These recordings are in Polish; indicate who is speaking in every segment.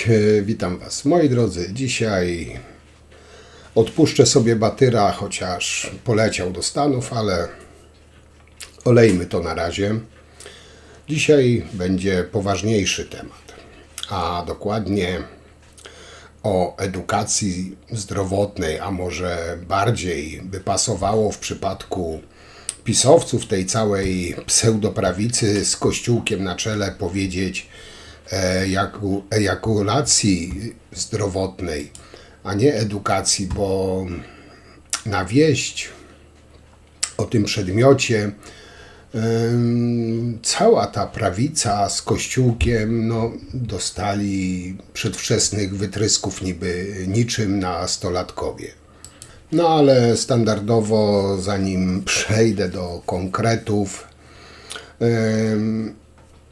Speaker 1: Cześć, witam Was. Moi drodzy, dzisiaj odpuszczę sobie Batyra, chociaż poleciał do Stanów, ale olejmy to na razie. Dzisiaj będzie poważniejszy temat, a dokładnie o edukacji zdrowotnej, a może bardziej by pasowało w przypadku pisowców tej całej pseudoprawicy z kościółkiem na czele powiedzieć ejakulacji zdrowotnej, a nie edukacji, bo na wieść o tym przedmiocie cała ta prawica z kościółkiem dostali przedwczesnych wytrysków niczym nastolatkowie. No ale standardowo, zanim przejdę do konkretów,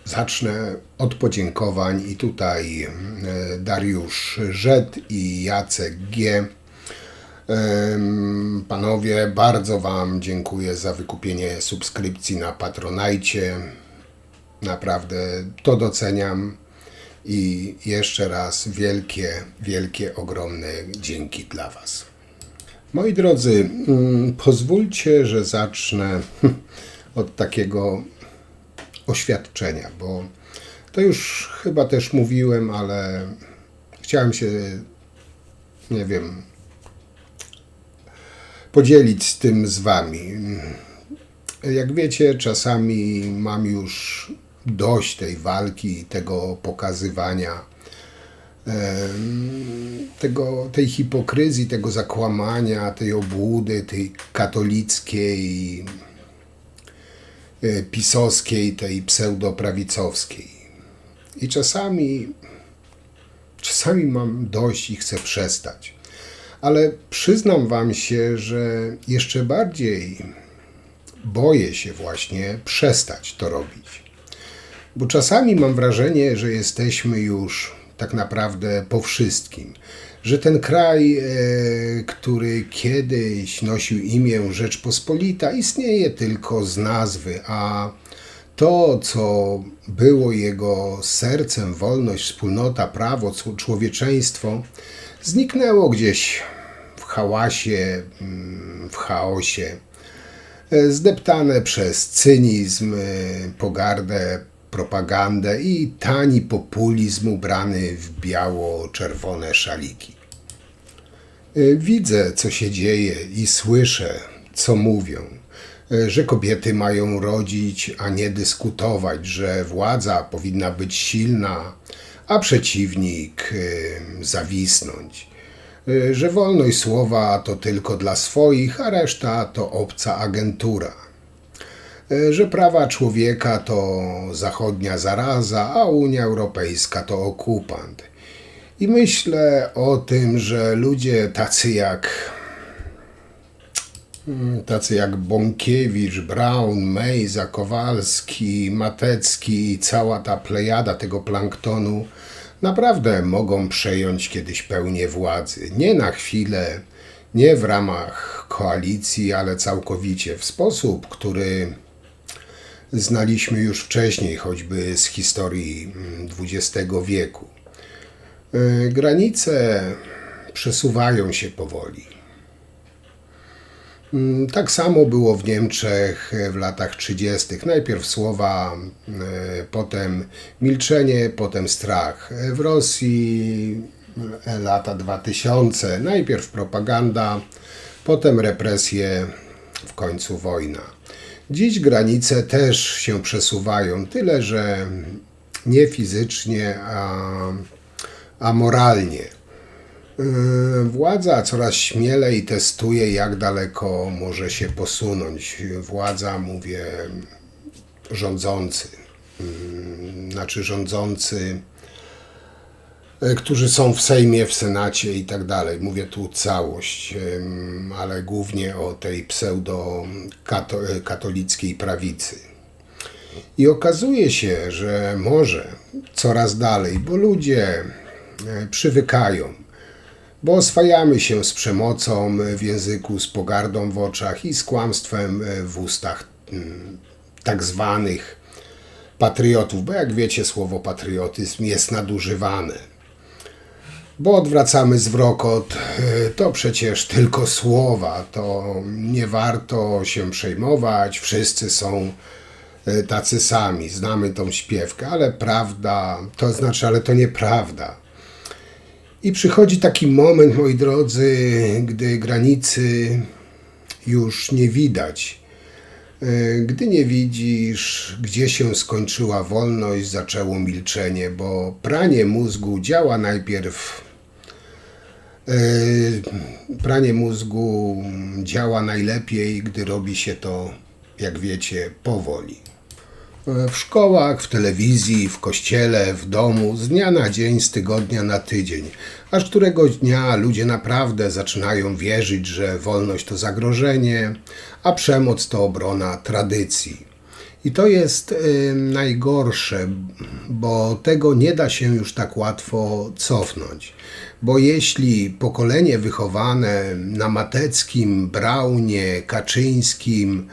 Speaker 1: zacznę od podziękowań i tutaj Dariusz Z i Jacek G. Panowie, bardzo Wam dziękuję za wykupienie subskrypcji na Patronajcie. Naprawdę to doceniam i jeszcze raz wielkie, ogromne dzięki dla Was. Moi drodzy, pozwólcie, że zacznę od takiego oświadczenia, bo to już chyba też mówiłem, ale chciałem się, podzielić z tym z Wami. Jak wiecie, czasami mam już dość tej walki, tego pokazywania, tej hipokryzji, tego zakłamania, tej obłudy, tej katolickiej, pisowskiej, tej pseudoprawicowskiej. I czasami mam dość i chcę przestać. Ale przyznam Wam się, że jeszcze bardziej boję się właśnie przestać to robić. Bo czasami mam wrażenie, że jesteśmy już tak naprawdę po wszystkim. Że ten kraj, który kiedyś nosił imię Rzeczpospolita, istnieje tylko z nazwy, a to, co było jego sercem, wolność, wspólnota, prawo, człowieczeństwo, zniknęło gdzieś w hałasie, w chaosie, zdeptane przez cynizm, pogardę, propagandę i tani populizm ubrany w biało-czerwone szaliki. Widzę, co się dzieje i słyszę, co mówią, że kobiety mają rodzić, a nie dyskutować, że władza powinna być silna, a przeciwnik zawisnąć, że wolność słowa to tylko dla swoich, a reszta to obca agentura, że prawa człowieka to zachodnia zaraza, a Unia Europejska to okupant. I myślę o tym, że ludzie tacy jak Bąkiewicz, Braun, Mejza, Kowalski, Matecki i cała ta plejada tego planktonu naprawdę mogą przejąć kiedyś pełnię władzy. Nie na chwilę, nie w ramach koalicji, ale całkowicie w sposób, który znaliśmy już wcześniej, choćby z historii XX wieku. Granice przesuwają się powoli. Tak samo było w Niemczech w latach 30. Najpierw słowa, potem milczenie, potem strach. W Rosji lata 2000. Najpierw propaganda, potem represje, w końcu wojna. Dziś granice też się przesuwają, tyle że nie fizycznie, a moralnie. Władza coraz śmielej testuje, jak daleko może się posunąć. Władza, mówię, rządzący, którzy są w Sejmie, w Senacie i tak dalej. Mówię tu całość, ale głównie o tej pseudo-katolickiej prawicy. I okazuje się, że może coraz dalej, bo ludzie przywykają, bo oswajamy się z przemocą w języku, z pogardą w oczach i z kłamstwem w ustach tak zwanych patriotów, bo jak wiecie, słowo patriotyzm jest nadużywane. bo odwracamy zwrokot. To przecież tylko słowa, to nie warto się przejmować, wszyscy są tacy sami, znamy tą śpiewkę, ale prawda, to znaczy, ale to nieprawda. I przychodzi taki moment, moi drodzy, gdy granicy już nie widać. Gdy nie widzisz, gdzie się skończyła wolność, zaczęło milczenie, bo pranie mózgu działa najpierw. Pranie mózgu działa najlepiej, gdy robi się to, jak wiecie, powoli. W szkołach, w telewizji, w kościele, w domu, z dnia na dzień, z tygodnia na tydzień. Aż któregoś dnia ludzie naprawdę zaczynają wierzyć, że wolność to zagrożenie, a przemoc to obrona tradycji. I to jest najgorsze, bo tego nie da się już tak łatwo cofnąć. Bo jeśli pokolenie wychowane na Mateckim, Braunie, Kaczyńskim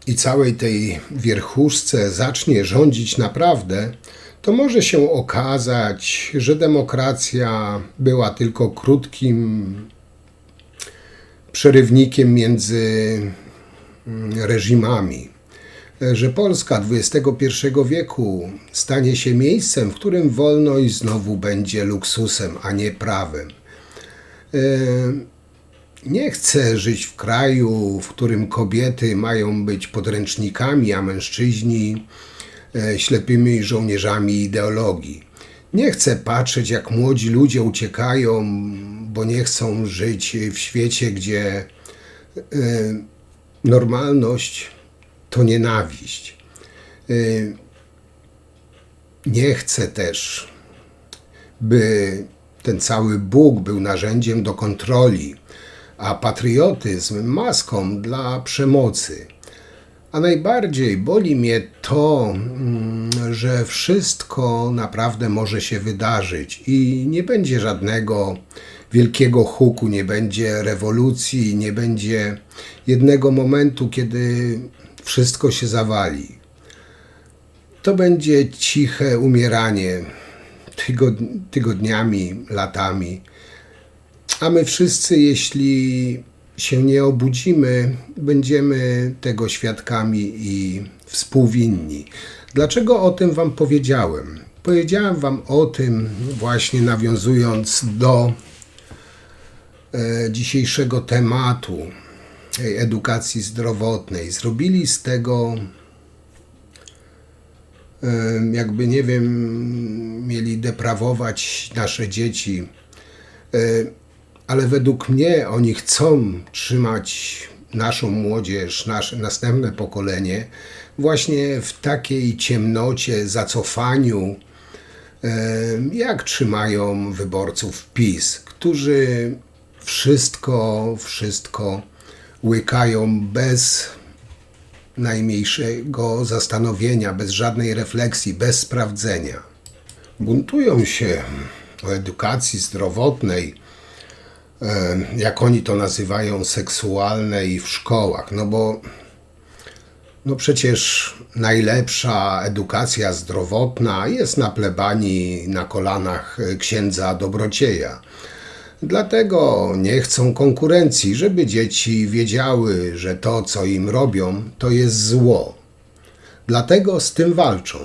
Speaker 1: i całej tej wierchuszce zacznie rządzić naprawdę, to może się okazać, że demokracja była tylko krótkim przerywnikiem między reżimami. Że Polska XXI wieku stanie się miejscem, w którym wolność znowu będzie luksusem, a nie prawem. Nie chcę żyć w kraju, w którym kobiety mają być podręcznikami, a mężczyźni ślepymi żołnierzami ideologii. Nie chcę patrzeć, jak młodzi ludzie uciekają, bo nie chcą żyć w świecie, gdzie normalność to nienawiść. Nie chcę też, by ten cały Bóg był narzędziem do kontroli, a patriotyzm maską dla przemocy. A najbardziej boli mnie to, że wszystko naprawdę może się wydarzyć i nie będzie żadnego wielkiego huku, nie będzie rewolucji, nie będzie jednego momentu, kiedy wszystko się zawali. To będzie ciche umieranie tygodniami, latami. A my wszyscy, jeśli się nie obudzimy, będziemy tego świadkami i współwinni. Dlaczego o tym wam powiedziałem? Powiedziałem wam o tym właśnie nawiązując do dzisiejszego tematu edukacji zdrowotnej. Zrobili z tego, jakby, nie wiem, mieli deprawować nasze dzieci, ale według mnie oni chcą trzymać naszą młodzież, nasze następne pokolenie właśnie w takiej ciemnocie, zacofaniu, jak trzymają wyborców PiS, którzy wszystko łykają bez najmniejszego zastanowienia, bez żadnej refleksji, bez sprawdzenia. Buntują się o edukacji zdrowotnej, jak oni to nazywają, seksualnej w szkołach. No bo przecież najlepsza edukacja zdrowotna jest na plebanii, na kolanach księdza Dobrocieja. Dlatego nie chcą konkurencji, żeby dzieci wiedziały, że to, co im robią, to jest zło. Dlatego z tym walczą.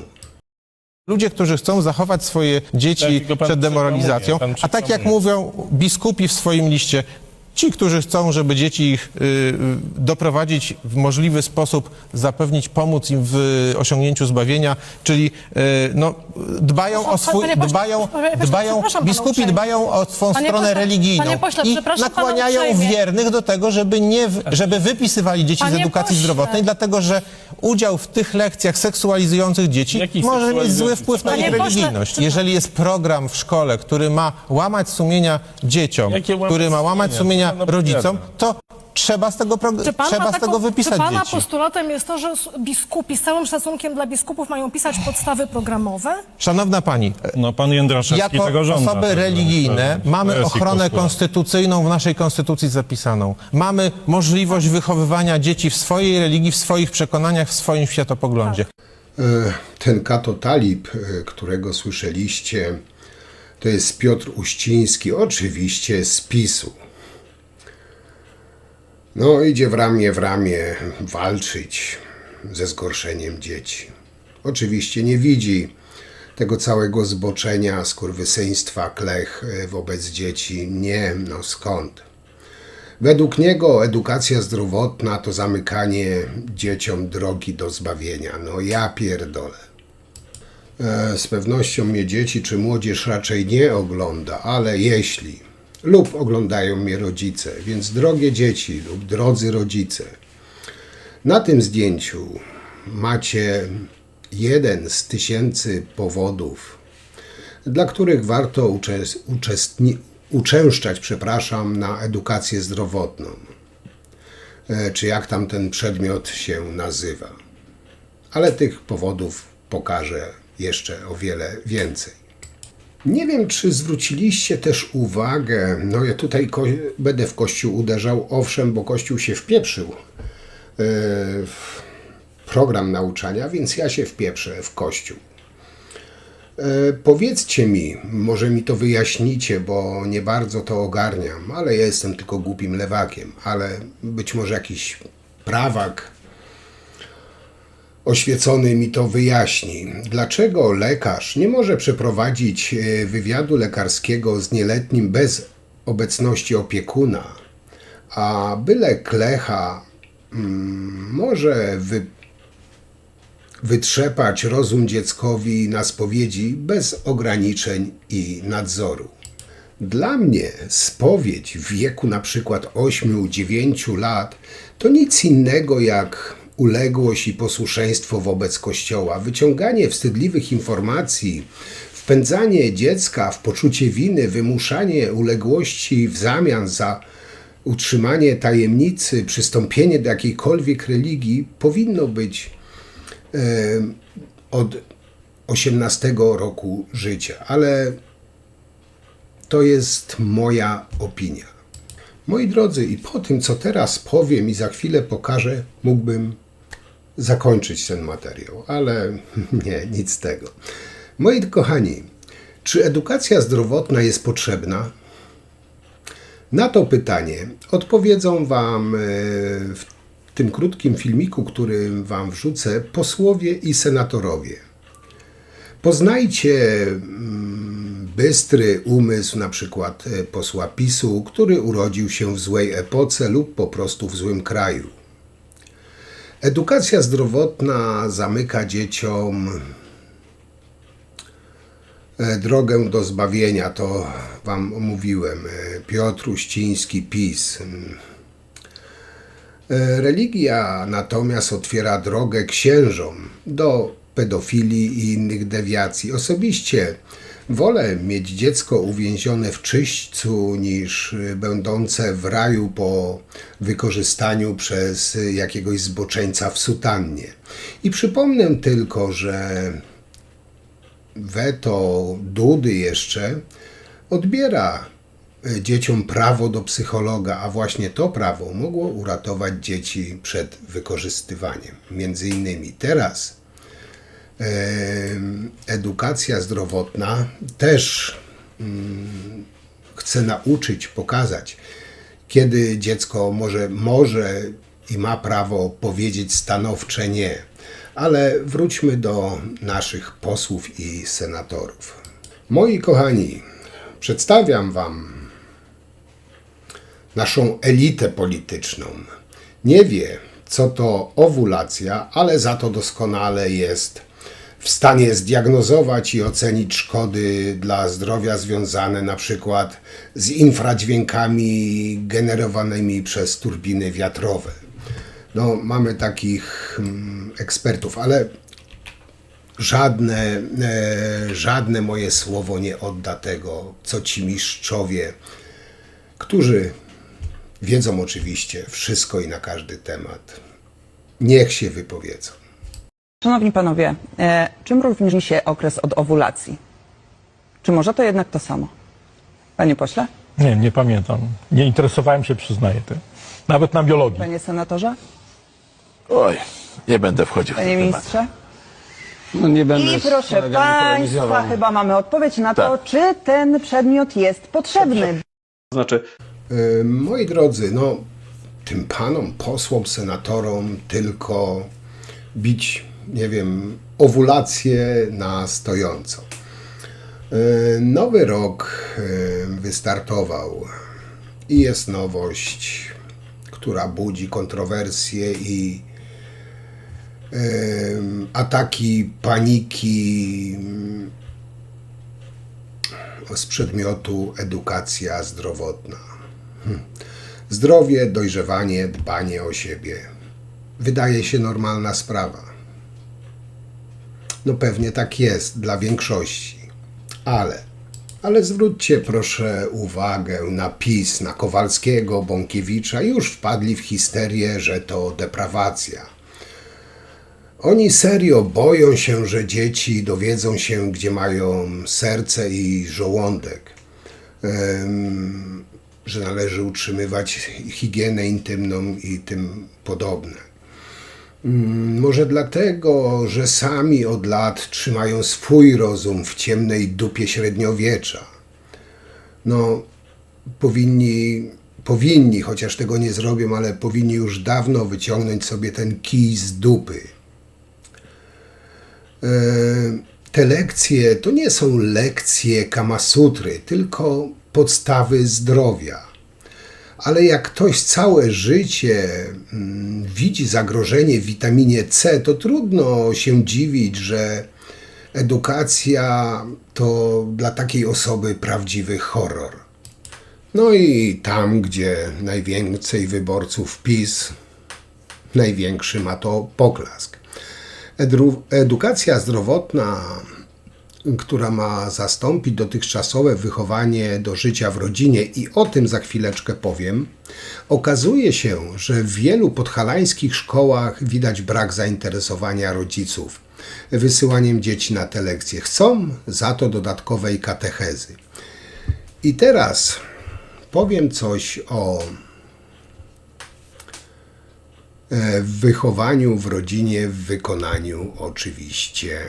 Speaker 2: Ludzie, którzy chcą zachować swoje dzieci przed demoralizacją, a tak jak mówią biskupi w swoim liście, ci, którzy chcą, żeby dzieci ich doprowadzić w możliwy sposób, zapewnić, pomóc im w osiągnięciu zbawienia, czyli dbają o swój, biskupi dbają o swą stronę religijną i nakłaniają wiernych do tego, żeby wypisywali dzieci z edukacji zdrowotnej, dlatego że udział w tych lekcjach seksualizujących dzieci może mieć zły wpływ na ich religijność. Jeżeli jest program w szkole, który ma łamać sumienia dzieciom, który ma łamać sumienia rodzicom, to trzeba z tego wypisać dzieci.
Speaker 3: Czy pana postulatem jest to, że biskupi, z całym szacunkiem dla biskupów, mają pisać podstawy programowe?
Speaker 2: Szanowna pani,
Speaker 4: pan Jędraszewski
Speaker 2: jako
Speaker 4: tego żąda.
Speaker 2: osoby religijne mamy ochronę konstytucyjną w naszej konstytucji zapisaną. Mamy możliwość wychowywania dzieci w swojej religii, w swoich przekonaniach, w swoim światopoglądzie.
Speaker 1: Ten Kato Talib, którego słyszeliście, To jest Piotr Uściński, oczywiście z PiS-u. No, idzie w ramię walczyć ze zgorszeniem dzieci. Oczywiście nie widzi tego całego zboczenia, skurwysyństwa, klech wobec dzieci. Nie, no skąd? Według niego edukacja zdrowotna to zamykanie dzieciom drogi do zbawienia. No ja pierdolę. Z pewnością mnie dzieci czy młodzież raczej nie ogląda, ale jeśli lub oglądają mnie rodzice, więc drogie dzieci lub drodzy rodzice, na tym zdjęciu macie jeden z tysięcy powodów, dla których warto uczęszczać na edukację zdrowotną, czy jak tam ten przedmiot się nazywa. Ale tych powodów pokażę jeszcze o wiele więcej. Nie wiem, czy zwróciliście też uwagę, no ja tutaj będę w Kościół uderzał, owszem, bo Kościół się wpieprzył w program nauczania, więc ja się wpieprzę w Kościół. Powiedzcie mi, może mi to wyjaśnicie, bo nie bardzo to ogarniam, ale ja jestem tylko głupim lewakiem, ale być może jakiś prawak oświecony mi to wyjaśni. Dlaczego lekarz nie może przeprowadzić wywiadu lekarskiego z nieletnim bez obecności opiekuna, a byle klecha może wytrzepać rozum dzieckowi na spowiedzi bez ograniczeń i nadzoru? Dla mnie spowiedź w wieku na przykład 8-9 lat to nic innego jak uległość i posłuszeństwo wobec Kościoła, wyciąganie wstydliwych informacji, wpędzanie dziecka w poczucie winy, wymuszanie uległości w zamian za utrzymanie tajemnicy, przystąpienie do jakiejkolwiek religii powinno być od 18 roku życia, ale to jest moja opinia. Moi drodzy, i po tym, co teraz powiem i za chwilę pokażę, mógłbym zakończyć ten materiał, ale nie, nic z tego. Moi kochani, czy edukacja zdrowotna jest potrzebna? Na to pytanie odpowiedzą Wam w tym krótkim filmiku, który Wam wrzucę, posłowie i senatorowie. Poznajcie bystry umysł na przykład posła PiS-u, który urodził się w złej epoce lub po prostu w złym kraju. Edukacja zdrowotna zamyka dzieciom drogę do zbawienia, to Wam omówiłem. Piotr Uściński, PiS. Religia natomiast otwiera drogę księżom do pedofilii i innych dewiacji. Osobiście wolę mieć dziecko uwięzione w czyśćcu niż będące w raju po wykorzystaniu przez jakiegoś zboczeńca w sutannie. I przypomnę tylko, że weto Dudy jeszcze odbiera dzieciom prawo do psychologa, a właśnie to prawo mogło uratować dzieci przed wykorzystywaniem. Między innymi teraz edukacja zdrowotna też chce nauczyć, pokazać, kiedy dziecko może i ma prawo powiedzieć stanowcze nie. Ale wróćmy do naszych posłów i senatorów. Moi kochani, przedstawiam Wam naszą elitę polityczną. Nie wie, co to owulacja, ale za to doskonale jest w stanie zdiagnozować i ocenić szkody dla zdrowia związane na przykład z infradźwiękami generowanymi przez turbiny wiatrowe. No, mamy takich ekspertów, ale żadne moje słowo nie odda tego, co ci mistrzowie, którzy wiedzą oczywiście wszystko i na każdy temat. Niech się wypowiedzą.
Speaker 4: Szanowni panowie, czym różni się okres od owulacji? Czy może to jednak to samo? Panie pośle?
Speaker 5: Nie pamiętam. Nie interesowałem się, przyznaję tym. Nawet na biologii.
Speaker 4: Panie senatorze?
Speaker 6: Oj, nie będę wchodził w
Speaker 4: Panie
Speaker 6: ten temat.
Speaker 4: ministrze?
Speaker 6: No nie będę
Speaker 4: I
Speaker 6: z
Speaker 4: proszę
Speaker 6: kolegami
Speaker 4: Państwa,
Speaker 6: polemizował.
Speaker 4: chyba mamy odpowiedź na to,
Speaker 6: Tak.
Speaker 4: czy ten przedmiot jest potrzebny.
Speaker 7: Znaczy,
Speaker 1: Moi drodzy, no tym panom, posłom, senatorom tylko bić, nie wiem, owulację na stojąco. Nowy rok wystartował i jest nowość, która budzi kontrowersje i ataki, paniki z przedmiotu edukacja zdrowotna. Zdrowie, dojrzewanie, dbanie o siebie. Wydaje się normalna sprawa. No pewnie tak jest dla większości. Ale zwróćcie proszę uwagę na PiS, na Kowalskiego, Bąkiewicza. Już wpadli w histerię, że to deprawacja. Oni serio boją się, że dzieci dowiedzą się, gdzie mają serce i żołądek. Że należy utrzymywać higienę intymną i tym podobne. Może dlatego, że sami od lat trzymają swój rozum w ciemnej dupie średniowiecza. No, powinni, chociaż tego nie zrobią, ale powinni już dawno wyciągnąć sobie ten kij z dupy. Te lekcje to nie są lekcje Kamasutry, tylko podstawy zdrowia. Ale jak ktoś całe życie widzi zagrożenie w witaminie C, to trudno się dziwić, że edukacja to dla takiej osoby prawdziwy horror. No i tam, gdzie najwięcej wyborców PiS, największy ma to poklask. Edukacja zdrowotna, która ma zastąpić dotychczasowe wychowanie do życia w rodzinie i o tym za chwileczkę powiem, okazuje się, że w wielu podhalańskich szkołach widać brak zainteresowania rodziców wysyłaniem dzieci na te lekcje. Chcą za to dodatkowej katechezy. I teraz powiem coś o wychowaniu w rodzinie w wykonaniu oczywiście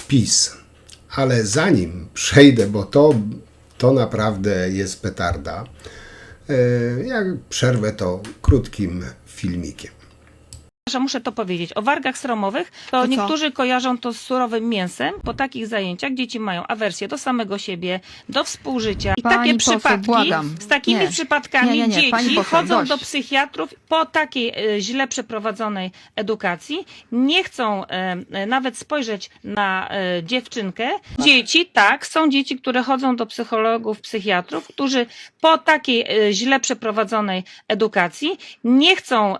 Speaker 1: PiS. Ale zanim przejdę, bo to naprawdę jest petarda, jak przerwę to krótkim filmikiem.
Speaker 8: Muszę to powiedzieć. O wargach sromowych to niektórzy kojarzą to z surowym mięsem. Po takich zajęciach dzieci mają awersję do samego siebie, do współżycia. I
Speaker 9: Pani
Speaker 8: takie
Speaker 9: poseł,
Speaker 8: przypadki,
Speaker 9: błagam.
Speaker 8: z takimi
Speaker 9: Nie.
Speaker 8: przypadkami
Speaker 9: Nie, pani
Speaker 8: dzieci
Speaker 9: poseł,
Speaker 8: chodzą
Speaker 9: dość.
Speaker 8: do psychiatrów po takiej źle przeprowadzonej edukacji. Nie chcą nawet spojrzeć na dziewczynkę. Dzieci, tak, są dzieci, które chodzą do psychologów, psychiatrów, którzy po takiej źle przeprowadzonej edukacji nie chcą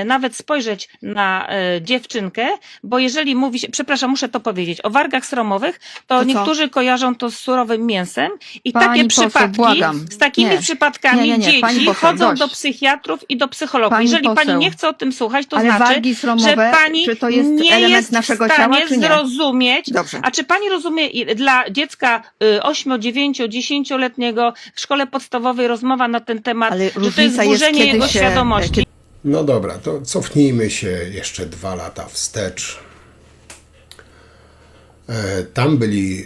Speaker 8: nawet spojrzeć na dziewczynkę, bo jeżeli mówi się, przepraszam, muszę to powiedzieć, o wargach sromowych, to
Speaker 9: co?
Speaker 8: niektórzy kojarzą to z surowym mięsem i
Speaker 9: Pani
Speaker 8: takie
Speaker 9: poseł,
Speaker 8: przypadki,
Speaker 9: błagam.
Speaker 8: z takimi
Speaker 9: Nie.
Speaker 8: przypadkami
Speaker 9: Nie, pani
Speaker 8: dzieci
Speaker 9: poseł,
Speaker 8: chodzą
Speaker 9: dość.
Speaker 8: do psychiatrów i do psychologów.
Speaker 9: Pani
Speaker 8: Jeżeli pani
Speaker 9: poseł.
Speaker 8: nie chce o tym słuchać, to
Speaker 9: Ale
Speaker 8: znaczy,
Speaker 9: wargi sromowe,
Speaker 8: że pani
Speaker 9: czy to jest
Speaker 8: nie
Speaker 9: element
Speaker 8: jest
Speaker 9: naszego
Speaker 8: w stanie
Speaker 9: ciała, czy nie?
Speaker 8: zrozumieć.
Speaker 9: Dobrze.
Speaker 8: A czy pani rozumie, dla dziecka 8, 9, 10-letniego w szkole podstawowej rozmowa na ten temat,
Speaker 9: Ale
Speaker 8: że to jest
Speaker 9: różnica jest,
Speaker 8: burzenie
Speaker 9: kiedy
Speaker 8: jego
Speaker 9: się-
Speaker 8: świadomości?
Speaker 1: No dobra, to cofnijmy się jeszcze 2 lata wstecz. Tam byli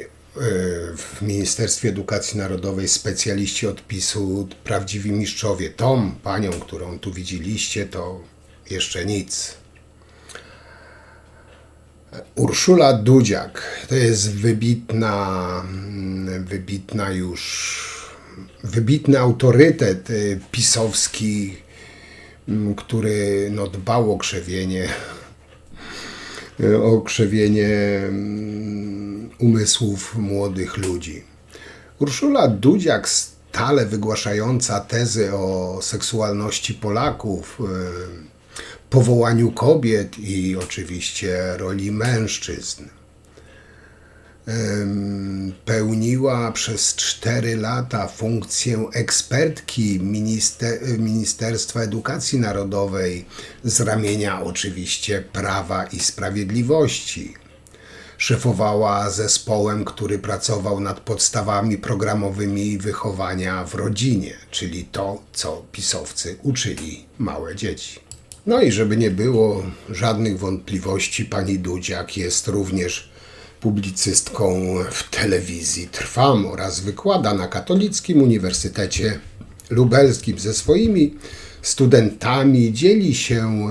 Speaker 1: w Ministerstwie Edukacji Narodowej specjaliści od PiS-u, prawdziwi mistrzowie. Tą panią, którą tu widzieliście, to jeszcze nic. Urszula Dudziak to jest wybitny autorytet pisowski, który no, dbał o krzewienie umysłów młodych ludzi. Urszula Dudziak, stale wygłaszająca tezy o seksualności Polaków, powołaniu kobiet i oczywiście roli mężczyzn, pełniła przez 4 lata funkcję ekspertki Ministerstwa Edukacji Narodowej z ramienia oczywiście Prawa i Sprawiedliwości. Szefowała zespołem, który pracował nad podstawami programowymi wychowania w rodzinie, czyli to, co pisowcy uczyli małe dzieci. No i żeby nie było żadnych wątpliwości, pani Dudziak jest również publicystką w telewizji Trwam oraz wykłada na Katolickim Uniwersytecie Lubelskim ze swoimi studentami. Dzieli się,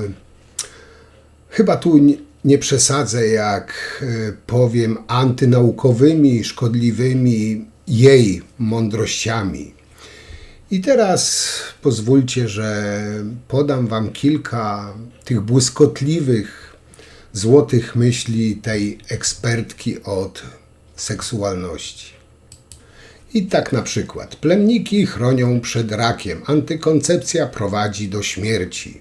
Speaker 1: chyba tu nie przesadzę jak powiem, antynaukowymi, szkodliwymi jej mądrościami. I teraz pozwólcie, że podam wam kilka tych błyskotliwych, złotych myśli tej ekspertki od seksualności. I tak na przykład: plemniki chronią przed rakiem, antykoncepcja prowadzi do śmierci.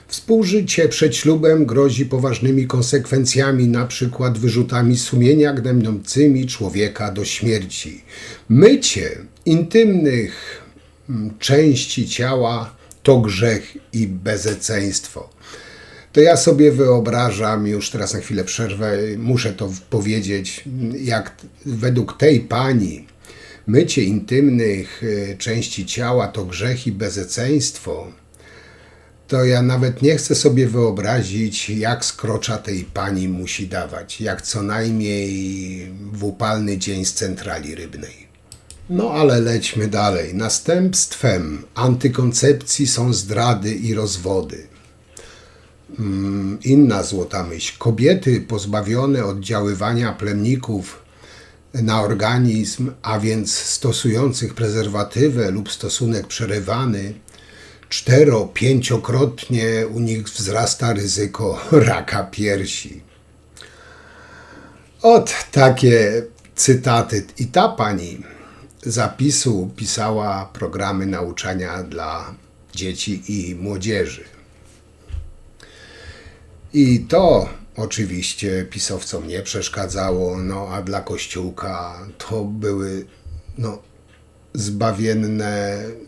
Speaker 1: Współżycie przed ślubem grozi poważnymi konsekwencjami, na przykład wyrzutami sumienia gnębiącymi człowieka do śmierci. Mycie intymnych części ciała to grzech i bezeceństwo. To ja sobie wyobrażam, już teraz na chwilę przerwę, muszę to powiedzieć, jak według tej pani mycie intymnych części ciała to grzech i bezeceństwo, to ja nawet nie chcę sobie wyobrazić, jak skrocza tej pani musi dawać, jak co najmniej w upalny dzień z centrali rybnej. No ale lećmy dalej. Następstwem antykoncepcji są zdrady i rozwody. Inna złota myśl. Kobiety pozbawione oddziaływania plemników na organizm, a więc stosujących prezerwatywę lub stosunek przerywany, 4-5-krotnie u nich wzrasta ryzyko raka piersi. Ot takie cytaty. I ta pani zapisu pisała programy nauczania dla dzieci i młodzieży. I to oczywiście pisowcom nie przeszkadzało, no a dla Kościółka to były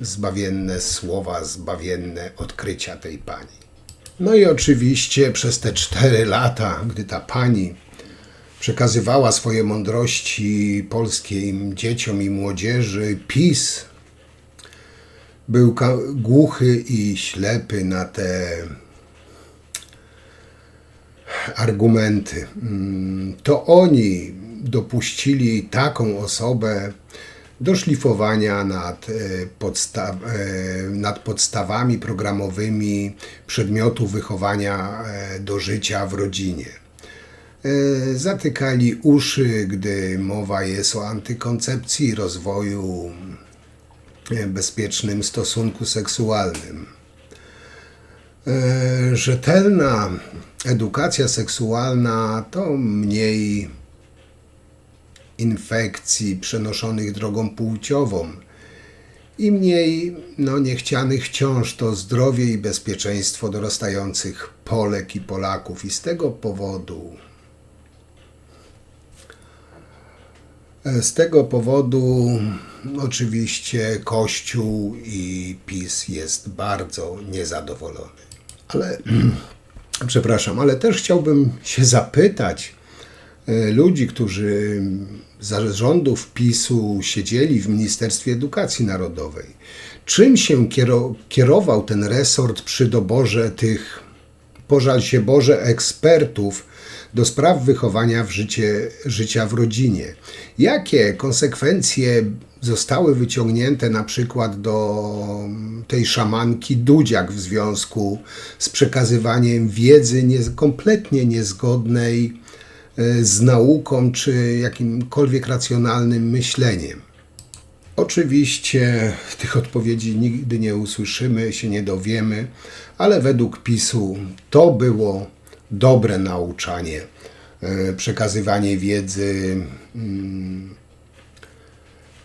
Speaker 1: zbawienne słowa, zbawienne odkrycia tej pani. No i oczywiście przez te 4 lata, gdy ta pani przekazywała swoje mądrości polskim dzieciom i młodzieży, PiS był głuchy i ślepy na te argumenty. To oni dopuścili taką osobę do szlifowania nad podstawami programowymi przedmiotów wychowania do życia w rodzinie. Zatykali uszy, gdy mowa jest o antykoncepcji i rozwoju bezpiecznym stosunku seksualnym. Rzetelna edukacja seksualna to mniej infekcji przenoszonych drogą płciową i mniej niechcianych ciąż, to zdrowie i bezpieczeństwo dorastających Polek i Polaków. I z tego powodu oczywiście Kościół i PiS jest bardzo niezadowolony. Ale też chciałbym się zapytać ludzi, którzy za rządów PiS-u siedzieli w Ministerstwie Edukacji Narodowej. Czym się kierował ten resort przy doborze tych, pożal się Boże, ekspertów do spraw wychowania życia w rodzinie? Jakie konsekwencje zostały wyciągnięte na przykład do tej szamanki Dudziak w związku z przekazywaniem wiedzy kompletnie niezgodnej z nauką czy jakimkolwiek racjonalnym myśleniem? Oczywiście tych odpowiedzi nigdy nie usłyszymy, się nie dowiemy, ale według PiS-u to było dobre nauczanie, przekazywanie wiedzy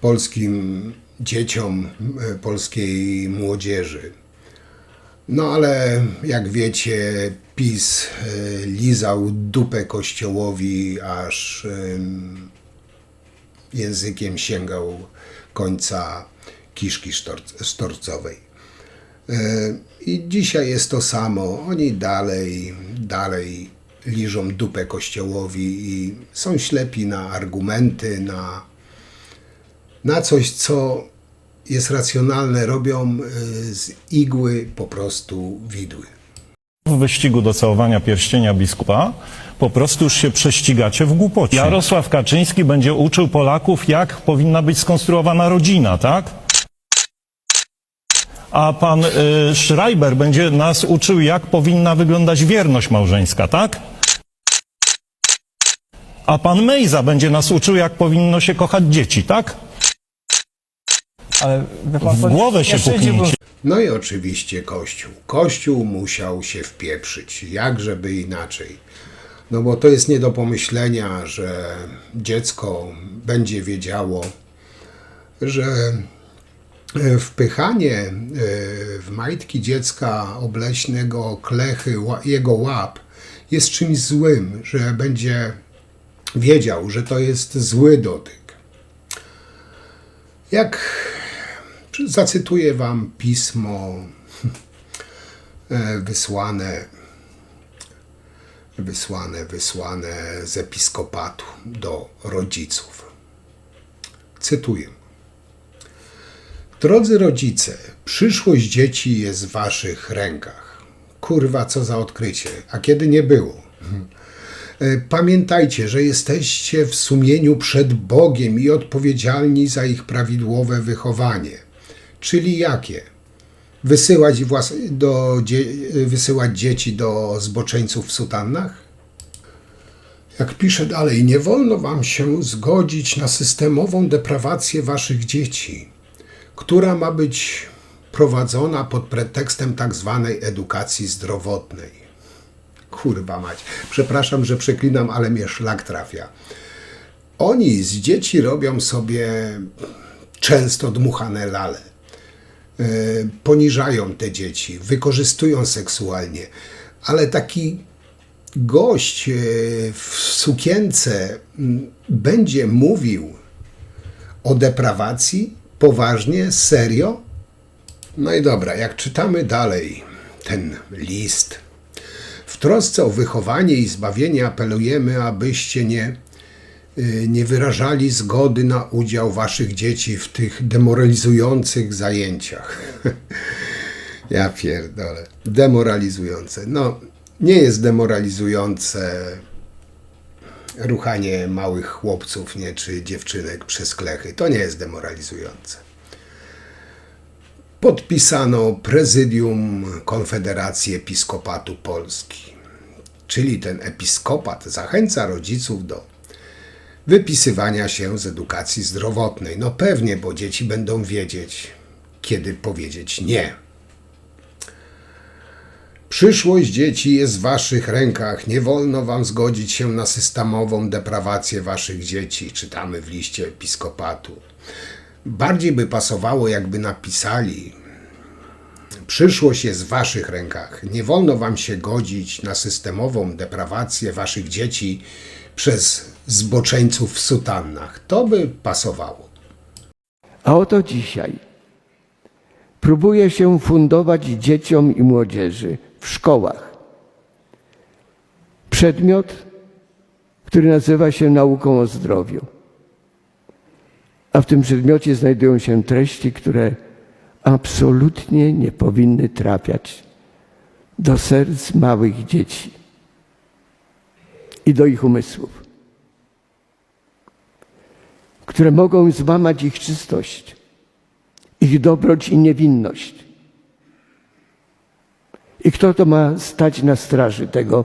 Speaker 1: polskim dzieciom, polskiej młodzieży. No ale jak wiecie, PiS lizał dupę Kościołowi, aż językiem sięgał końca kiszki sztorcowej. I dzisiaj jest to samo. Oni dalej liżą dupę Kościołowi i są ślepi na argumenty, na coś, co jest racjonalne. Robią z igły po prostu widły.
Speaker 5: W wyścigu do całowania pierścienia biskupa po prostu już się prześcigacie w głupocie. Jarosław Kaczyński będzie uczył Polaków, jak powinna być skonstruowana rodzina, tak? A pan Schreiber będzie nas uczył, jak powinna wyglądać wierność małżeńska, tak? A pan Mejza będzie nas uczył, jak powinno się kochać dzieci, tak?
Speaker 6: Ale wie pan,
Speaker 5: W głowę się puknijcie.
Speaker 1: No i oczywiście Kościół. Kościół musiał się wpieprzyć, jakżeby inaczej. No bo to jest nie do pomyślenia, że dziecko będzie wiedziało, że wpychanie w majtki dziecka obleśnego klechy jego łap jest czymś złym, że będzie wiedział, że to jest zły dotyk. Jak zacytuję wam pismo wysłane z episkopatu do rodziców. Cytuję. Drodzy rodzice, przyszłość dzieci jest w waszych rękach. Kurwa, co za odkrycie. A kiedy nie było? Pamiętajcie, że jesteście w sumieniu przed Bogiem i odpowiedzialni za ich prawidłowe wychowanie. Czyli jakie? Wysyłać dzieci do zboczeńców w sutannach? Jak pisze dalej, nie wolno wam się zgodzić na systemową deprawację waszych dzieci, która ma być prowadzona pod pretekstem tak zwanej edukacji zdrowotnej. Kurwa mać, przepraszam, że przeklinam, ale mnie szlak trafia. Oni z dzieci robią sobie często dmuchane lale. Poniżają te dzieci, wykorzystują seksualnie, ale taki gość w sukience będzie mówił o deprawacji? Poważnie? Serio? No i dobra, jak czytamy dalej ten list, w trosce o wychowanie i zbawienie apelujemy, abyście nie wyrażali zgody na udział waszych dzieci w tych demoralizujących zajęciach. Ja pierdolę. Demoralizujące. No, nie jest demoralizujące ruchanie małych chłopców, nie, czy dziewczynek przez klechy. To nie jest demoralizujące. Podpisano Prezydium Konfederacji Episkopatu Polski. Czyli ten episkopat zachęca rodziców do wypisywania się z edukacji zdrowotnej. No pewnie, bo dzieci będą wiedzieć, kiedy powiedzieć nie. Przyszłość dzieci jest w waszych rękach. Nie wolno wam zgodzić się na systemową deprawację waszych dzieci. Czytamy w liście episkopatu. Bardziej by pasowało, jakby napisali: przyszłość jest w waszych rękach. Nie wolno wam się godzić na systemową deprawację waszych dzieci przez zboczeńców w sutannach. To by pasowało.
Speaker 7: A oto dzisiaj próbuje się fundować dzieciom i młodzieży w szkołach przedmiot, który nazywa się nauką o zdrowiu. A w tym przedmiocie znajdują się treści, które absolutnie nie powinny trafiać do serc małych dzieci i do ich umysłów, które mogą złamać ich czystość, ich dobroć i niewinność. I kto to ma stać na straży tego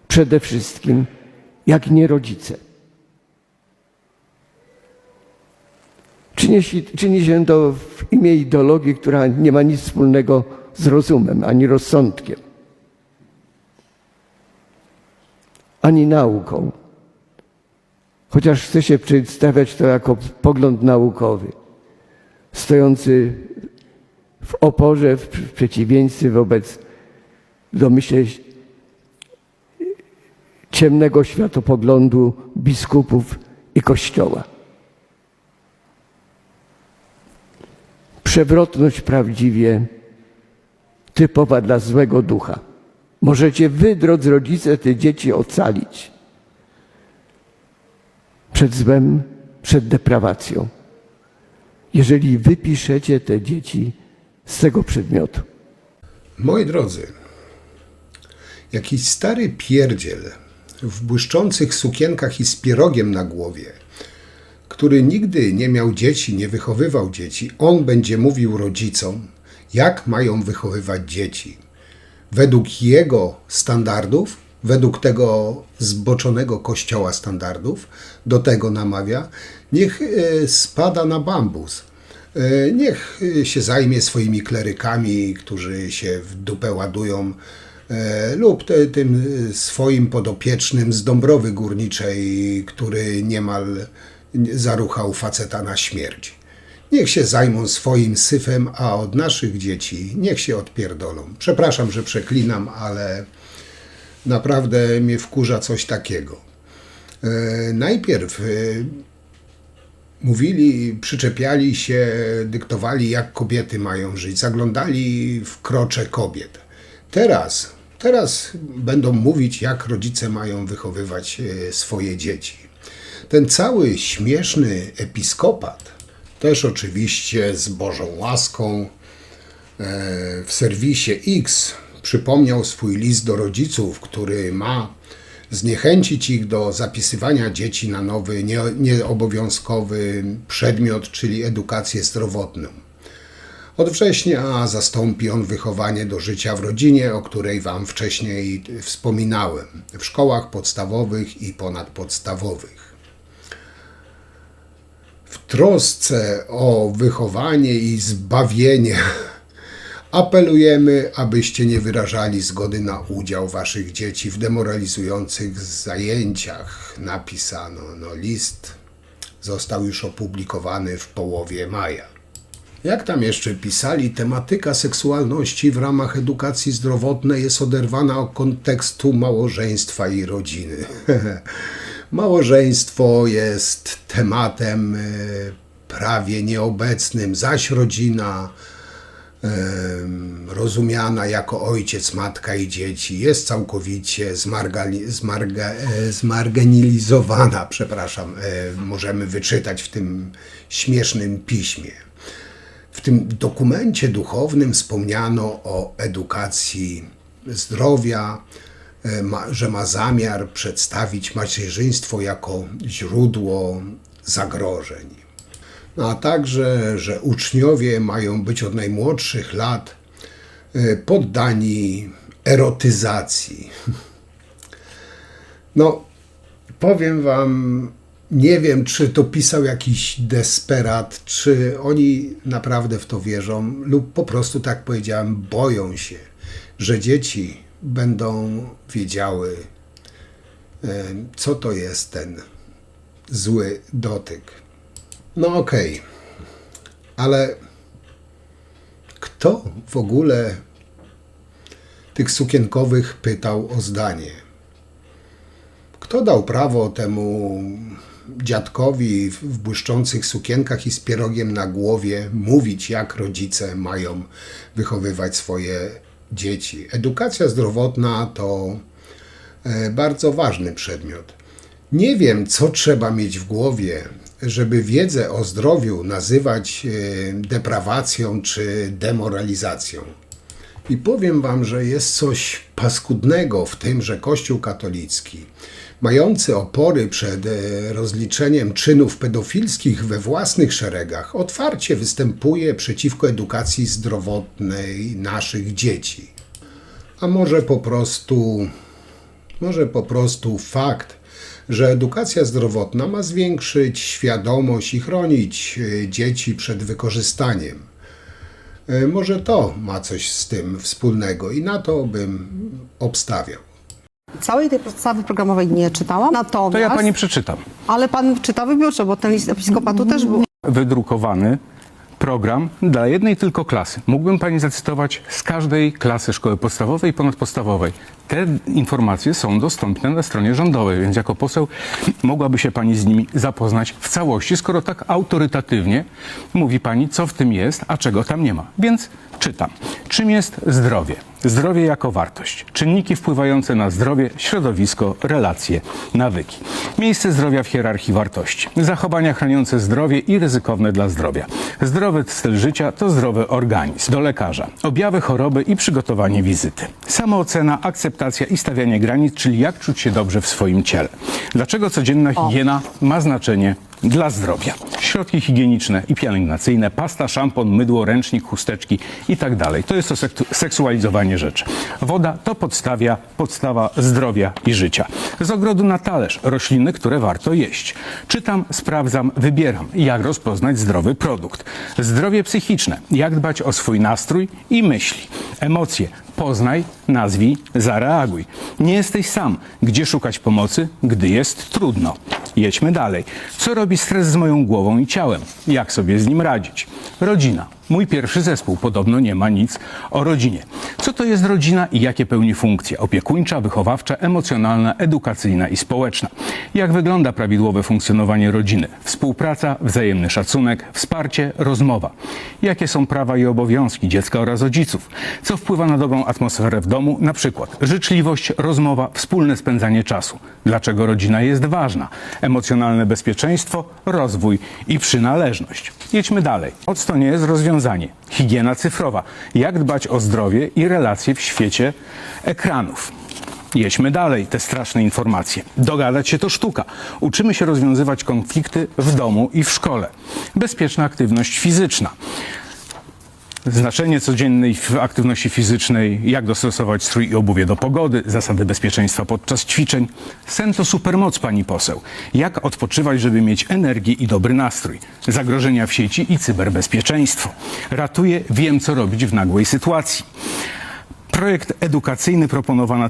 Speaker 7: przede wszystkim, jak nie rodzice? Czyni się to w imię ideologii, która nie ma nic wspólnego z rozumem, ani rozsądkiem, ani nauką. Chociaż chce się przedstawiać to jako pogląd naukowy, stojący w oporze, w przeciwieństwie wobec, domyślę, ciemnego światopoglądu biskupów i Kościoła. Przewrotność prawdziwie typowa dla złego ducha. Możecie wy, drodzy rodzice, te dzieci ocalić przed złem, przed deprawacją, jeżeli wypiszecie te dzieci z tego przedmiotu.
Speaker 1: Moi drodzy, Jakiś stary pierdziel w błyszczących sukienkach i z pierogiem na głowie, który nigdy nie miał dzieci, nie wychowywał dzieci, on będzie mówił rodzicom, jak mają wychowywać dzieci. Według jego standardów, według tego zboczonego kościoła standardów, do tego namawia, niech spada na bambus. Niech się zajmie swoimi klerykami, którzy się w dupę ładują, lub tym swoim podopiecznym z Dąbrowy Górniczej, który niemal zaruchał faceta na śmierć. Niech się zajmą swoim syfem, a od naszych dzieci niech się odpierdolą. Przepraszam, że przeklinam, ale naprawdę mnie wkurza coś takiego. Najpierw mówili, przyczepiali się, dyktowali, jak kobiety mają żyć, zaglądali w krocze kobiet. Teraz będą mówić, jak rodzice mają wychowywać swoje dzieci. Ten cały śmieszny episkopat, też oczywiście z Bożą łaską, w serwisie X przypomniał swój list do rodziców, który ma zniechęcić ich do zapisywania dzieci na nowy, nieobowiązkowy przedmiot, czyli edukację zdrowotną. Od września zastąpi on wychowanie do życia w rodzinie, o której Wam wcześniej wspominałem, w szkołach podstawowych i ponadpodstawowych. W trosce o wychowanie i zbawienie apelujemy, abyście nie wyrażali zgody na udział Waszych dzieci w demoralizujących zajęciach. Napisano, list został już opublikowany w połowie maja. Jak tam jeszcze pisali, tematyka seksualności w ramach edukacji zdrowotnej jest oderwana od kontekstu małżeństwa i rodziny. Małżeństwo jest tematem prawie nieobecnym, zaś rodzina, rozumiana jako ojciec, matka i dzieci, jest całkowicie zmarginalizowana, możemy wyczytać w tym śmiesznym piśmie. W tym dokumencie duchownym wspomniano o edukacji zdrowia, że ma zamiar przedstawić macierzyństwo jako źródło zagrożeń. A także, że uczniowie mają być od najmłodszych lat poddani erotyzacji. Powiem Wam, nie wiem, czy to pisał jakiś desperat, czy oni naprawdę w to wierzą, lub po prostu, tak powiedziałem, boją się, że dzieci będą wiedziały, co to jest ten zły dotyk. Okej, ale kto w ogóle tych sukienkowych pytał o zdanie? Kto dał prawo temu dziadkowi w błyszczących sukienkach i z pierogiem na głowie mówić, jak rodzice mają wychowywać swoje dzieci? Edukacja zdrowotna to bardzo ważny przedmiot. Nie wiem, co trzeba mieć w głowie, żeby wiedzę o zdrowiu nazywać deprawacją czy demoralizacją. I powiem Wam, że jest coś paskudnego w tym, że Kościół katolicki, mający opory przed rozliczeniem czynów pedofilskich we własnych szeregach, otwarcie występuje przeciwko edukacji zdrowotnej naszych dzieci. A może po prostu fakt, że edukacja zdrowotna ma zwiększyć świadomość i chronić dzieci przed wykorzystaniem. Może to ma coś z tym wspólnego i na to bym obstawiał.
Speaker 9: Całej tej podstawy programowej nie czytałam, natomiast...
Speaker 10: To ja pani przeczytam.
Speaker 9: Ale pan czyta wybiórczo, bo ten list episkopatu też był.
Speaker 10: Wydrukowany program dla jednej tylko klasy. Mógłbym pani zacytować z każdej klasy szkoły podstawowej i ponadpodstawowej. Te informacje są dostępne na stronie rządowej, więc jako poseł mogłaby się pani z nimi zapoznać w całości, skoro tak autorytatywnie mówi pani, co w tym jest, a czego tam nie ma. Więc czytam. Czytam. Czym jest zdrowie? Zdrowie jako wartość. Czynniki wpływające na zdrowie, środowisko, relacje, nawyki. Miejsce zdrowia w hierarchii wartości. Zachowania chroniące zdrowie i ryzykowne dla zdrowia. Zdrowy styl życia to zdrowy organizm. Do lekarza. Objawy choroby i przygotowanie wizyty. Samoocena, akceptacja i stawianie granic, czyli jak czuć się dobrze w swoim ciele. Dlaczego codzienna higiena ma znaczenie dla zdrowia? Środki higieniczne i pielęgnacyjne, pasta, szampon, mydło, ręcznik, chusteczki i tak dalej. To jest to seksualizowanie rzeczy. Woda to podstawa zdrowia i życia. Z ogrodu na talerz rośliny, które warto jeść. Czytam, sprawdzam, wybieram. Jak rozpoznać zdrowy produkt. Zdrowie psychiczne. Jak dbać o swój nastrój i myśli. Emocje. Poznaj, nazwij, zareaguj. Nie jesteś sam. Gdzie szukać pomocy, gdy jest trudno? Jedźmy dalej. Co robi stres z moją głową i ciałem? Jak sobie z nim radzić? Rodzina. Mój pierwszy zespół. Podobno nie ma nic o rodzinie. Co to jest rodzina i jakie pełni funkcje? Opiekuńcza, wychowawcza, emocjonalna, edukacyjna i społeczna. Jak wygląda prawidłowe funkcjonowanie rodziny? Współpraca, wzajemny szacunek, wsparcie, rozmowa. Jakie są prawa i obowiązki dziecka oraz rodziców? Co wpływa na dobrą atmosferę w domu? Na przykład życzliwość, rozmowa, wspólne spędzanie czasu. Dlaczego rodzina jest ważna? Emocjonalne bezpieczeństwo, rozwój i przynależność. Jedźmy dalej. To nie jest rozwiązanie. Higiena cyfrowa. Jak dbać o zdrowie i relacje w świecie ekranów. Jedźmy dalej, te straszne informacje. Dogadać się to sztuka. Uczymy się rozwiązywać konflikty w domu i w szkole. Bezpieczna aktywność fizyczna. Znaczenie codziennej aktywności fizycznej, jak dostosować strój i obuwie do pogody, zasady bezpieczeństwa podczas ćwiczeń. Sen to supermoc, pani poseł. Jak odpoczywać, żeby mieć energię i dobry nastrój. Zagrożenia w sieci i cyberbezpieczeństwo. Ratuję, wiem co robić w nagłej sytuacji. Projekt edukacyjny, proponowana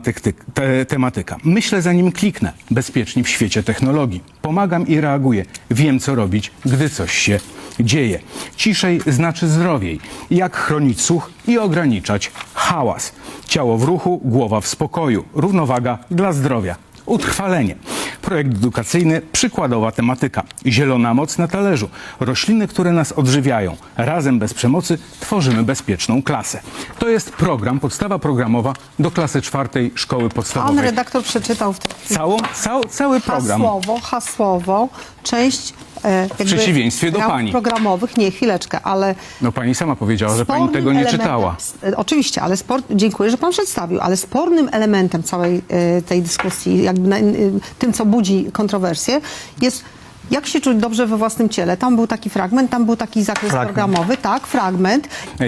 Speaker 10: tematyka. Myślę zanim kliknę. Bezpieczni w świecie technologii. Pomagam i reaguję. Wiem co robić, gdy coś się dzieje. Ciszej znaczy zdrowiej. Jak chronić słuch i ograniczać hałas. Ciało w ruchu, głowa w spokoju. Równowaga dla zdrowia. Utrwalenie. Projekt edukacyjny, przykładowa tematyka. Zielona moc na talerzu. Rośliny, które nas odżywiają. Razem bez przemocy tworzymy bezpieczną klasę. To jest program, podstawa programowa do klasy 4 szkoły podstawowej.
Speaker 9: Pan redaktor przeczytał w tej chwili
Speaker 10: Cały program.
Speaker 9: hasłowo, część
Speaker 10: W przeciwieństwie do pani.
Speaker 9: programowych. Nie, chwileczkę, ale
Speaker 10: No pani sama powiedziała, że pani tego nie czytała.
Speaker 9: Oczywiście, ale dziękuję, że pan przedstawił, ale spornym elementem całej tej dyskusji, jakby tym, co budzi kontrowersje, jest jak się czuć dobrze we własnym ciele. Tam był taki fragment, tam był taki zakres programowy, tak, fragment.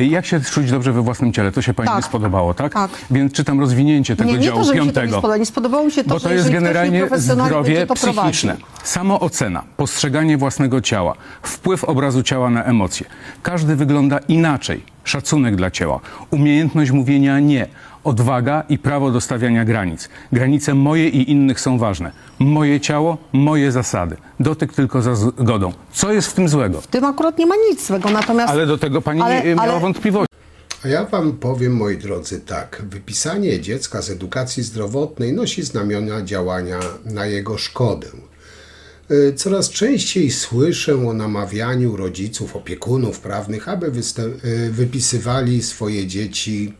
Speaker 10: Jak się czuć dobrze we własnym ciele? To się pani nie spodobało, tak?
Speaker 9: Tak.
Speaker 10: Więc czytam rozwinięcie tego
Speaker 9: Nie
Speaker 10: działu
Speaker 9: to, że mi się to
Speaker 10: 5.
Speaker 9: nie spodobało. Nie spodobało mi się to,
Speaker 10: Bo to
Speaker 9: że
Speaker 10: jest
Speaker 9: jeżeli ktoś
Speaker 10: generalnie
Speaker 9: nieprofesjonalnie
Speaker 10: zdrowie
Speaker 9: będzie to prowadził.
Speaker 10: psychiczne. Samoocena, postrzeganie własnego ciała, wpływ obrazu ciała na emocje. Każdy wygląda inaczej. Szacunek dla ciała, umiejętność mówienia nie, odwaga i prawo do stawiania granic. Granice moje i innych są ważne. Moje ciało, moje zasady. Dotyk tylko za zgodą. Co jest w tym złego?
Speaker 9: W tym akurat nie ma nic złego, natomiast...
Speaker 10: Ale do tego pani nie miała wątpliwości.
Speaker 1: A ja wam powiem, moi drodzy, tak. Wypisanie dziecka z edukacji zdrowotnej nosi znamiona działania na jego szkodę. Coraz częściej słyszę o namawianiu rodziców, opiekunów prawnych, aby wypisywali swoje dzieci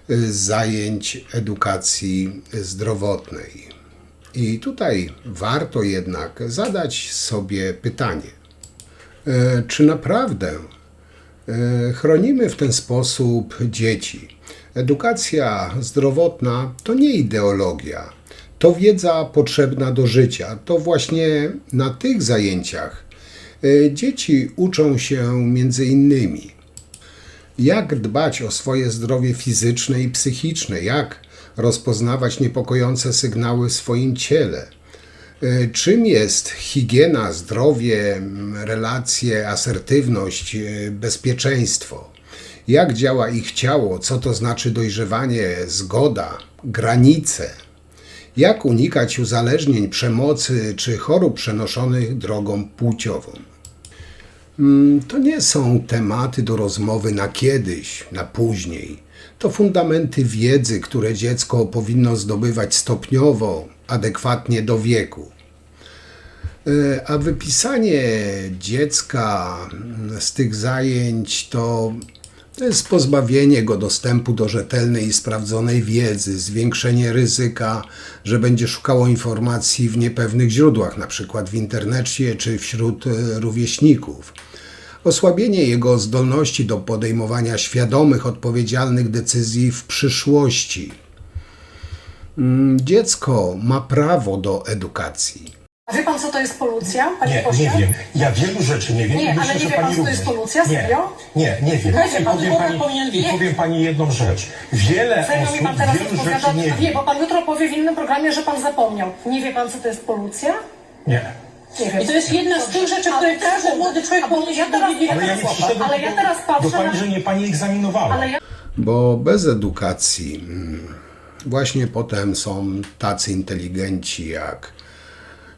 Speaker 1: z zajęć edukacji zdrowotnej. I tutaj warto jednak zadać sobie pytanie, czy naprawdę chronimy w ten sposób dzieci? Edukacja zdrowotna to nie ideologia. To wiedza potrzebna do życia. To właśnie na tych zajęciach dzieci uczą się między innymi, jak dbać o swoje zdrowie fizyczne i psychiczne, jak rozpoznawać niepokojące sygnały w swoim ciele, czym jest higiena, zdrowie, relacje, asertywność, bezpieczeństwo, jak działa ich ciało, co to znaczy dojrzewanie, zgoda, granice. Jak unikać uzależnień, przemocy czy chorób przenoszonych drogą płciową? To nie są tematy do rozmowy na kiedyś, na później. To fundamenty wiedzy, które dziecko powinno zdobywać stopniowo, adekwatnie do wieku. A wypisanie dziecka z tych zajęć to To jest pozbawienie go dostępu do rzetelnej i sprawdzonej wiedzy, zwiększenie ryzyka, że będzie szukało informacji w niepewnych źródłach, na przykład w internecie czy wśród rówieśników. Osłabienie jego zdolności do podejmowania świadomych, odpowiedzialnych decyzji w przyszłości. Dziecko ma prawo do edukacji.
Speaker 3: A wie pan, co to jest polucja, panie pośle?
Speaker 11: Nie wiem. Ja wielu rzeczy nie wiem.
Speaker 3: Nie,
Speaker 11: i myślę,
Speaker 3: ale nie
Speaker 11: że
Speaker 3: wie pan,
Speaker 11: pani
Speaker 3: co to
Speaker 11: również.
Speaker 3: jest polucja? Serio?
Speaker 11: Nie wiem.
Speaker 3: Weźmie pan,
Speaker 11: I powiem pani jedną rzecz. Wiele
Speaker 3: Serio mi
Speaker 11: osób
Speaker 3: pan teraz
Speaker 11: wielu rzeczy
Speaker 3: odpowiada?
Speaker 11: nie
Speaker 3: Nie,
Speaker 11: wie.
Speaker 3: bo pan jutro powie w innym programie, że pan zapomniał. Nie wie pan, co to jest polucja?
Speaker 11: Nie.
Speaker 3: Nie wiem.
Speaker 12: I to jest jedna z tych rzeczy, które każdy młody człowiek powinien dowiedzieć.
Speaker 11: Ale ja teraz patrzę do pani, że nie pani egzaminowała.
Speaker 3: Ale ja...
Speaker 1: Bo bez edukacji właśnie potem są tacy inteligenci jak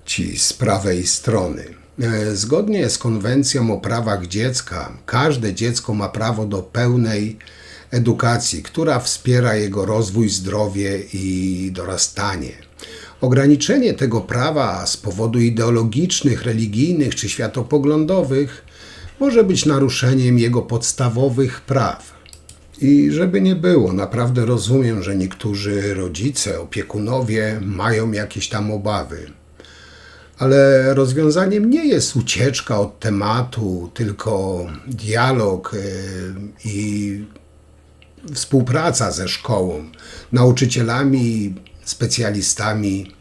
Speaker 1: ci z prawej strony. Zgodnie z konwencją o prawach dziecka, każde dziecko ma prawo do pełnej edukacji, która wspiera jego rozwój, zdrowie i dorastanie. Ograniczenie tego prawa z powodu ideologicznych, religijnych czy światopoglądowych może być naruszeniem jego podstawowych praw. I żeby nie było, naprawdę rozumiem, że niektórzy rodzice, opiekunowie mają jakieś tam obawy. Ale rozwiązaniem nie jest ucieczka od tematu, tylko dialog i współpraca ze szkołą, nauczycielami, specjalistami.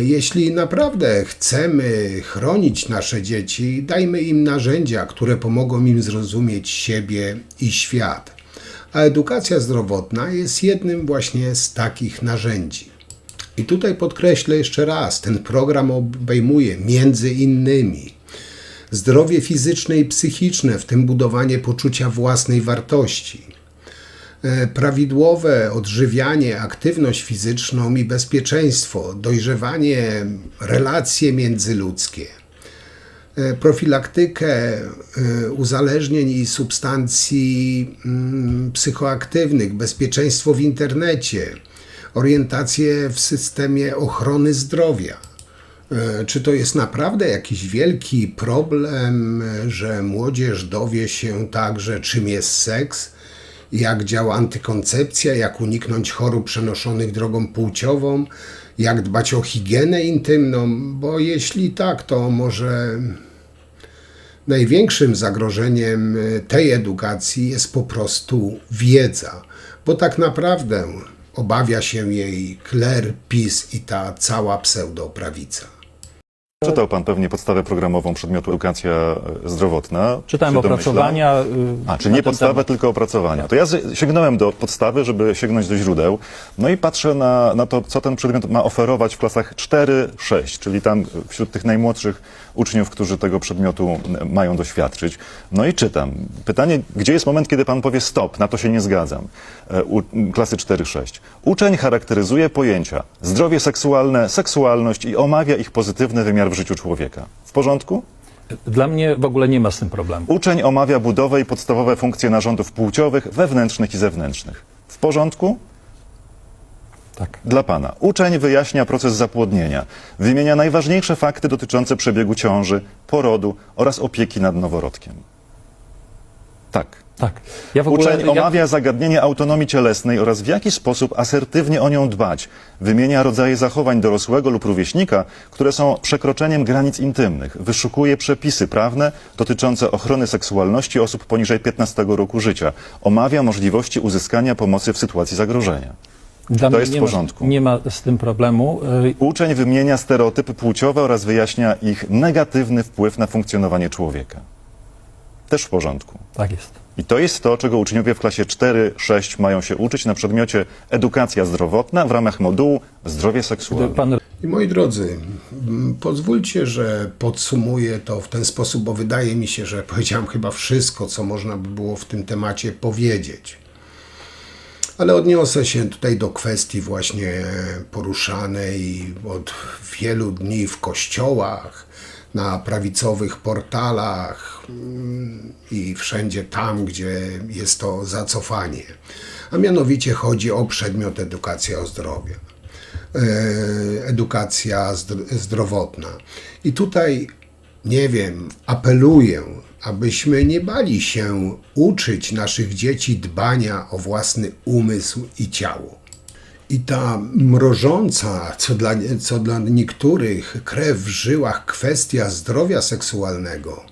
Speaker 1: Jeśli naprawdę chcemy chronić nasze dzieci, dajmy im narzędzia, które pomogą im zrozumieć siebie i świat. A edukacja zdrowotna jest jednym właśnie z takich narzędzi. I tutaj podkreślę jeszcze raz, ten program obejmuje między innymi zdrowie fizyczne i psychiczne, w tym budowanie poczucia własnej wartości, prawidłowe odżywianie, aktywność fizyczną i bezpieczeństwo, dojrzewanie, relacje międzyludzkie, profilaktykę uzależnień i substancji psychoaktywnych, bezpieczeństwo w internecie, orientację w systemie ochrony zdrowia. Czy to jest naprawdę jakiś wielki problem, że młodzież dowie się także, czym jest seks, jak działa antykoncepcja, jak uniknąć chorób przenoszonych drogą płciową, jak dbać o higienę intymną? Bo jeśli tak, to może największym zagrożeniem tej edukacji jest po prostu wiedza, bo tak naprawdę obawia się jej kler, PiS i ta cała pseudoprawica.
Speaker 13: Czytał pan pewnie podstawę programową przedmiotu edukacja zdrowotna.
Speaker 6: Czytałem opracowania.
Speaker 13: Czyli nie podstawę, tylko opracowania. To ja sięgnąłem do podstawy, żeby sięgnąć do źródeł. No i patrzę na to, co ten przedmiot ma oferować w klasach 4-6, czyli tam wśród tych najmłodszych uczniów, którzy tego przedmiotu mają doświadczyć. No i czytam. Pytanie, gdzie jest moment, kiedy pan powie stop, na to się nie zgadzam. Klasy 4-6. Uczeń charakteryzuje pojęcia zdrowie seksualne, seksualność i omawia ich pozytywny wymiar w życiu człowieka. W porządku?
Speaker 6: Dla mnie w ogóle nie ma z tym problemu.
Speaker 13: Uczeń omawia budowę i podstawowe funkcje narządów płciowych, wewnętrznych i zewnętrznych. W porządku?
Speaker 6: Tak.
Speaker 13: Dla pana. Uczeń wyjaśnia proces zapłodnienia. Wymienia najważniejsze fakty dotyczące przebiegu ciąży, porodu oraz opieki nad noworodkiem. Tak.
Speaker 6: Tak. Ja w ogóle,
Speaker 13: Uczeń omawia zagadnienie autonomii cielesnej oraz w jaki sposób asertywnie o nią dbać. Wymienia rodzaje zachowań dorosłego lub rówieśnika, które są przekroczeniem granic intymnych. Wyszukuje przepisy prawne dotyczące ochrony seksualności osób poniżej 15 roku życia. Omawia możliwości uzyskania pomocy w sytuacji zagrożenia. To jest w porządku.
Speaker 6: Nie ma z tym problemu.
Speaker 13: Uczeń wymienia stereotypy płciowe oraz wyjaśnia ich negatywny wpływ na funkcjonowanie człowieka. Też w porządku.
Speaker 6: Tak jest.
Speaker 13: I to jest to, czego uczniowie w klasie 4-6 mają się uczyć na przedmiocie edukacja zdrowotna w ramach modułu zdrowie seksualne.
Speaker 1: I moi drodzy, pozwólcie, że podsumuję to w ten sposób, bo wydaje mi się, że powiedziałem chyba wszystko, co można by było w tym temacie powiedzieć. Ale odniosę się tutaj do kwestii właśnie poruszanej od wielu dni w kościołach, na prawicowych portalach i wszędzie tam, gdzie jest to zacofanie. A mianowicie chodzi o przedmiot edukacja o zdrowiu. Edukacja zdrowotna. I tutaj Nie wiem, apeluję, abyśmy nie bali się uczyć naszych dzieci dbania o własny umysł i ciało. I ta mrożąca, co dla niektórych, krew w żyłach kwestia zdrowia seksualnego,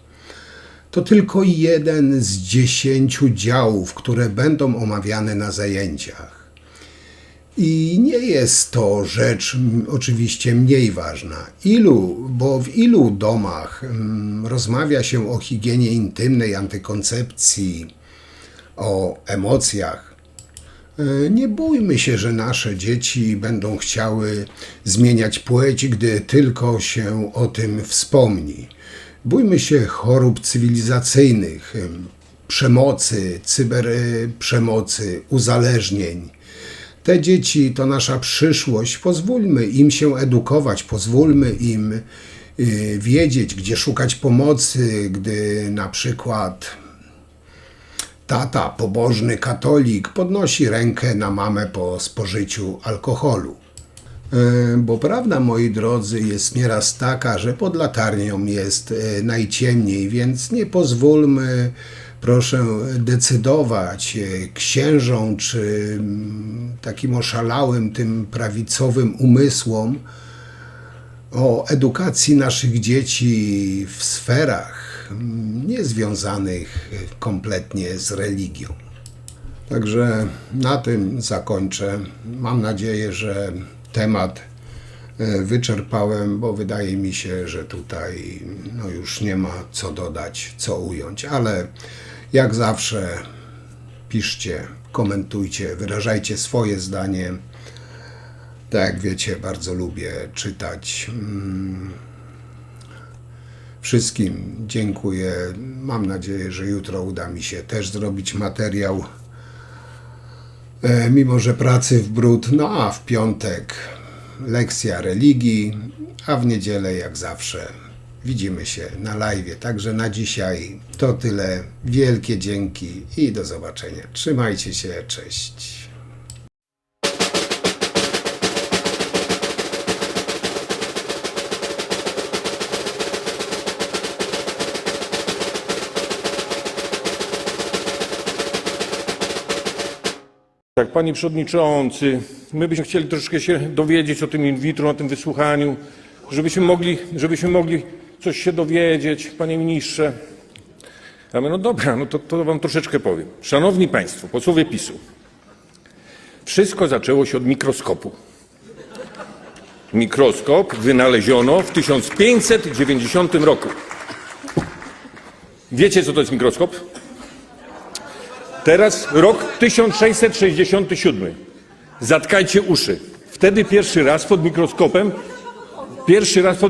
Speaker 1: to tylko jeden z 10 działów, które będą omawiane na zajęciach. I nie jest to rzecz oczywiście mniej ważna. Bo w ilu domach rozmawia się o higienie intymnej, antykoncepcji, o emocjach. Nie bójmy się, że nasze dzieci będą chciały zmieniać płeć, gdy tylko się o tym wspomni. Bójmy się chorób cywilizacyjnych, przemocy, cyberprzemocy, uzależnień. Te dzieci to nasza przyszłość. Pozwólmy im się edukować, pozwólmy im wiedzieć, gdzie szukać pomocy, gdy na przykład tata, pobożny katolik, podnosi rękę na mamę po spożyciu alkoholu. Bo prawda, moi drodzy, jest nieraz taka, że pod latarnią jest najciemniej, więc nie pozwólmy, proszę, decydować księżom czy takim oszalałym, tym prawicowym umysłom o edukacji naszych dzieci w sferach niezwiązanych kompletnie z religią. Także na tym zakończę. Mam nadzieję, że temat wyczerpałem, bo wydaje mi się, że tutaj już nie ma co dodać, co ująć, ale jak zawsze piszcie, komentujcie, wyrażajcie swoje zdanie. Tak jak wiecie, bardzo lubię czytać. Wszystkim dziękuję. Mam nadzieję, że jutro uda mi się też zrobić materiał, mimo że pracy w bród. A w piątek lekcja religii, a w niedzielę jak zawsze widzimy się na live. Także na dzisiaj to tyle. Wielkie dzięki i do zobaczenia. Trzymajcie się, cześć.
Speaker 14: Tak, panie przewodniczący, my byśmy chcieli troszeczkę się dowiedzieć o tym in vitro, o tym wysłuchaniu, żebyśmy mogli coś się dowiedzieć, panie ministrze. Ja mówię, no dobra, no to wam troszeczkę powiem. Szanowni państwo, posłowie PiS-u, wszystko zaczęło się od mikroskopu. Mikroskop wynaleziono w 1590 roku. Wiecie, co to jest mikroskop? Teraz rok 1667. Zatkajcie uszy. Wtedy pierwszy raz pod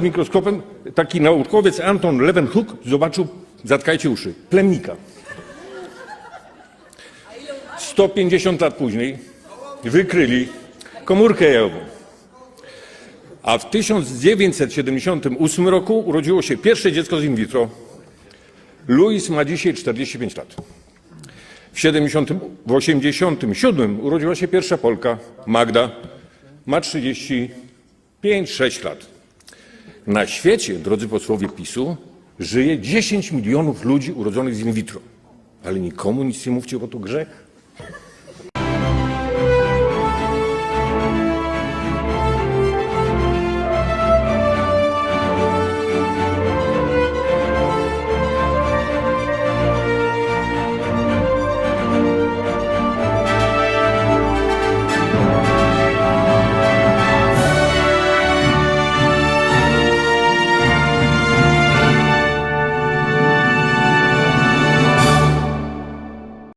Speaker 14: mikroskopem taki naukowiec Anton Leeuwenhoek zobaczył, zatkajcie uszy, plemnika. 150 lat później wykryli komórkę jajową. A w 1978 roku urodziło się pierwsze dziecko z in vitro. Louis ma dzisiaj 45 lat. W 1987 urodziła się pierwsza Polka, Magda, ma 35-6 lat. Na świecie, drodzy posłowie PiS-u, żyje 10 milionów ludzi urodzonych z in vitro. Ale nikomu nic nie mówcie, bo to grzech.